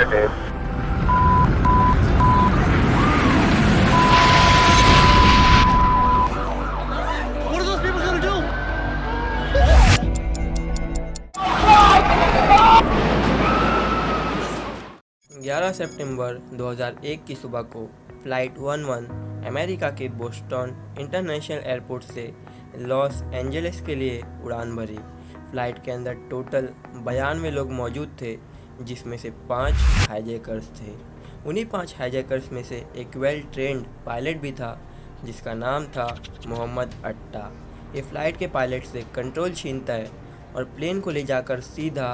Hi, Dave. What are those people gonna do? 11 सितंबर 2001 की सुबह को फ़्लाइट 11 अमेरिका के बोस्टन इंटरनेशनल एयरपोर्ट से लॉस एंजलिस के लिए उड़ान भरी। फ़्लाइट के अंदर टोटल 92 लोग मौजूद थे, जिसमें से 5 हाईजैकर्स थे। उन्हीं 5 हाईजैकर्स में से एक वेल ट्रेंड पायलट भी था, जिसका नाम था मोहम्मद अट्टा। ये फ़्लाइट के पायलट से कंट्रोल छीनता है और प्लेन को ले जाकर सीधा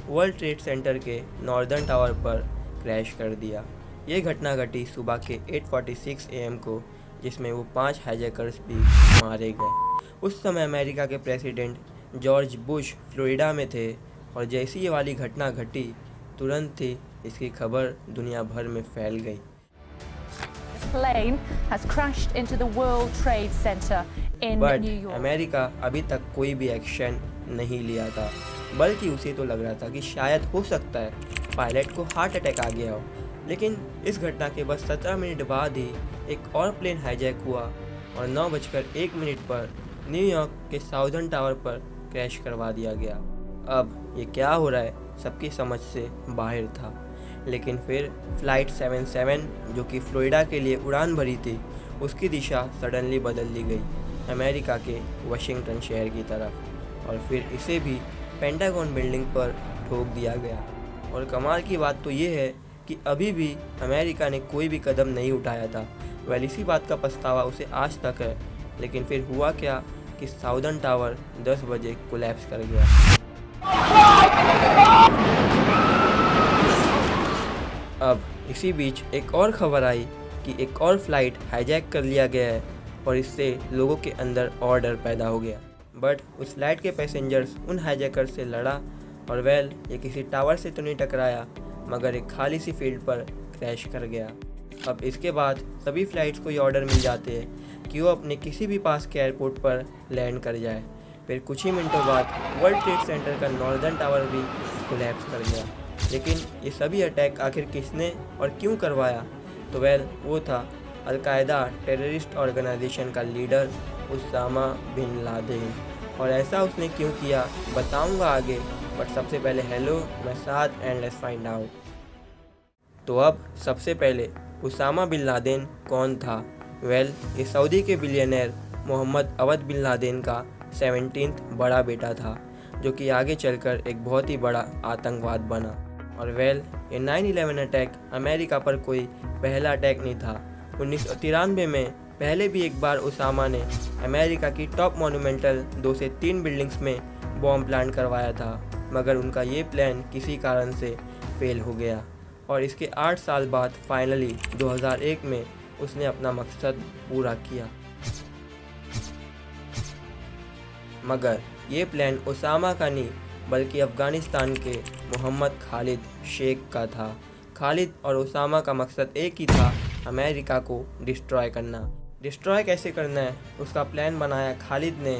वर्ल्ड ट्रेड सेंटर के नॉर्दर्न टावर पर क्रैश कर दिया। ये घटना घटी सुबह के 8:46 AM को, जिसमें वो 5 हाईजैकर्स भी मारे गए। उस समय अमेरिका के प्रेसिडेंट जॉर्ज बुश फ्लोरिडा में थे और जैसी ये वाली घटना घटी, तुरंत ही इसकी खबर दुनिया भर में फैल गई। Plane has crashed into the World Trade Center in but New York. America अभी तक कोई भी एक्शन नहीं लिया था, बल्कि उसे तो लग रहा था कि शायद हो सकता है पायलट को हार्ट अटैक आ गया हो। लेकिन इस घटना के बस 17 मिनट बाद ही एक और प्लेन हाईजैक हुआ और 9:01 पर न्यूयॉर्क के साउदर्न टावर पर क्रैश करवा दिया गया। अब ये क्या हो रहा है सबकी समझ से बाहर था। लेकिन फिर फ़्लाइट 77 जो कि फ्लोरिडा के लिए उड़ान भरी थी, उसकी दिशा सडनली बदल दी गई अमेरिका के वाशिंगटन शहर की तरफ, और फिर इसे भी पेंटागन बिल्डिंग पर ठोक दिया गया। और कमाल की बात तो ये है कि अभी भी अमेरिका ने कोई भी कदम नहीं उठाया था। वेल, इसी बात का पछतावा उसे आज तक है। लेकिन फिर हुआ क्या कि साउदर्न टावर 10 बजे कोलैप्स कर गया। अब इसी बीच एक और खबर आई कि एक और फ्लाइट हाईजैक कर लिया गया है और इससे लोगों के अंदर और डर पैदा हो गया। बट उस फ्लाइट के पैसेंजर्स उन हाईजैकर से लड़ा और वेल, ये किसी टावर से तो नहीं टकराया, मगर एक खाली सी फील्ड पर क्रैश कर गया। अब इसके बाद सभी फ़्लाइट्स को ये ऑर्डर मिल जाते हैं कि वो अपने किसी भी पास के एयरपोर्ट पर लैंड कर जाए। फिर कुछ ही मिनटों बाद वर्ल्ड ट्रेड सेंटर का नॉर्दर्न टावर भी कोलैप्स कर गया। लेकिन ये सभी अटैक आखिर किसने और क्यों करवाया? तो वेल, वो था अल-कायदा टेररिस्ट ऑर्गेनाइजेशन का लीडर उसामा बिन लादेन। और ऐसा उसने क्यों किया बताऊंगा आगे, बट सबसे पहले हेलो, मैं साद एंड लेट्स फाइंड आउट। तो अब सबसे पहले उसामा बिन लादेन कौन था? वेल, ये सऊदी के बिलियनर मोहम्मद अवद बिन लादेन का 17th बड़ा बेटा था, जो कि आगे चलकर एक बहुत ही बड़ा आतंकवाद बना। और वेल, ये 9/11 अटैक अमेरिका पर कोई पहला अटैक नहीं था। 1993 में पहले भी एक बार उसामा ने अमेरिका की टॉप मोन्यूमेंटल 2 से 3 बिल्डिंग्स में बॉम्ब प्लांट करवाया था, मगर उनका ये प्लान किसी कारण से फेल हो गया। और इसके 8 साल बाद फाइनली 2001 में उसने अपना मकसद पूरा किया। मगर ये प्लान उसामा का नहीं, बल्कि अफ़गानिस्तान के मोहम्मद खालिद शेख का था। खालिद और उसामा का मकसद एक ही था, अमेरिका को डिस्ट्रॉय करना। डिस्ट्रॉय कैसे करना है उसका प्लान बनाया खालिद ने,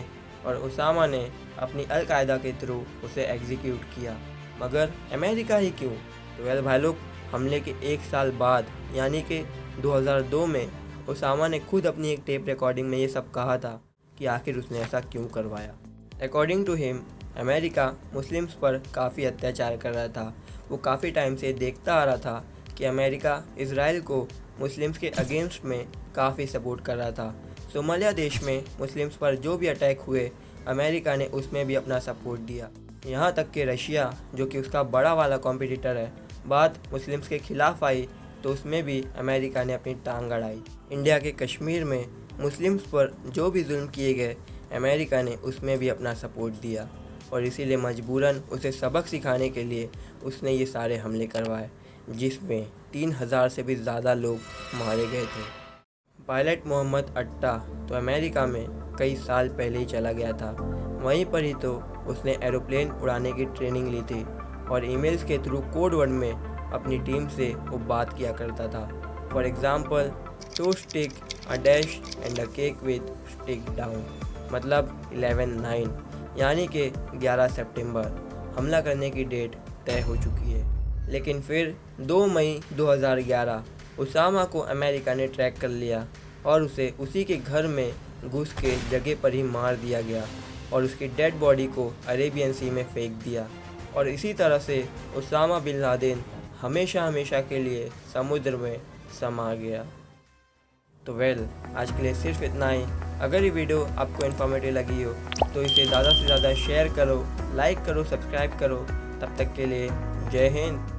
और उसामा ने अपनी अल-कायदा के थ्रू उसे एग्जीक्यूट किया। मगर अमेरिका ही क्यों? तो वेल भाई लोग, हमले के 1 साल बाद यानी कि 2002 में उसामा ने खुद अपनी एक टेप रिकॉर्डिंग में ये सब कहा था कि आखिर उसने ऐसा क्यों करवाया। According to him, America Muslims पर काफ़ी अत्याचार कर रहा था। वो काफ़ी टाइम से देखता आ रहा था कि अमेरिका इज़राइल को मुस्लिम्स के अगेंस्ट में काफ़ी सपोर्ट कर रहा था। सोमालिया देश में मुस्लिम्स पर जो भी अटैक हुए, अमेरिका ने उसमें भी अपना सपोर्ट दिया। यहाँ तक कि रशिया, जो कि उसका बड़ा वाला कॉम्पिटिटर है, बात मुस्लिम्स के ख़िलाफ़ आई तो उसमें भी अमेरिका ने अपनी टांग अड़ाई। इंडिया के कश्मीर में मुस्लिम्स पर जो भी जुल्म किए गए, अमेरिका ने उसमें भी अपना सपोर्ट दिया, और इसीलिए मजबूरन उसे सबक सिखाने के लिए उसने ये सारे हमले करवाए, जिसमें 3000 से भी ज़्यादा लोग मारे गए थे। पायलट मोहम्मद अट्टा तो अमेरिका में कई साल पहले ही चला गया था। वहीं पर ही तो उसने एरोप्लेन उड़ाने की ट्रेनिंग ली थी और ईमेल्स के थ्रू कोड वर्ड में अपनी टीम से वो बात किया करता था। For example, to stick a dash and a cake with stick down, मतलब 11/9 यानी कि 11 सितंबर हमला करने की डेट तय हो चुकी है। लेकिन फिर 2 मई 2011 उसामा को अमेरिका ने ट्रैक कर लिया और उसे उसी के घर में घुस के जगह पर ही मार दिया गया और उसकी डेड बॉडी को अरेबियन सी में फेंक दिया। और इसी तरह से उसामा बिन लादेन हमेशा हमेशा के लिए समुद्र में समा गया। तो आज के लिए सिर्फ इतना ही। अगर ये वीडियो आपको इन्फॉर्मेटिव लगी हो तो इसे ज़्यादा से ज़्यादा शेयर करो, लाइक करो, सब्सक्राइब करो। तब तक के लिए जय हिंद।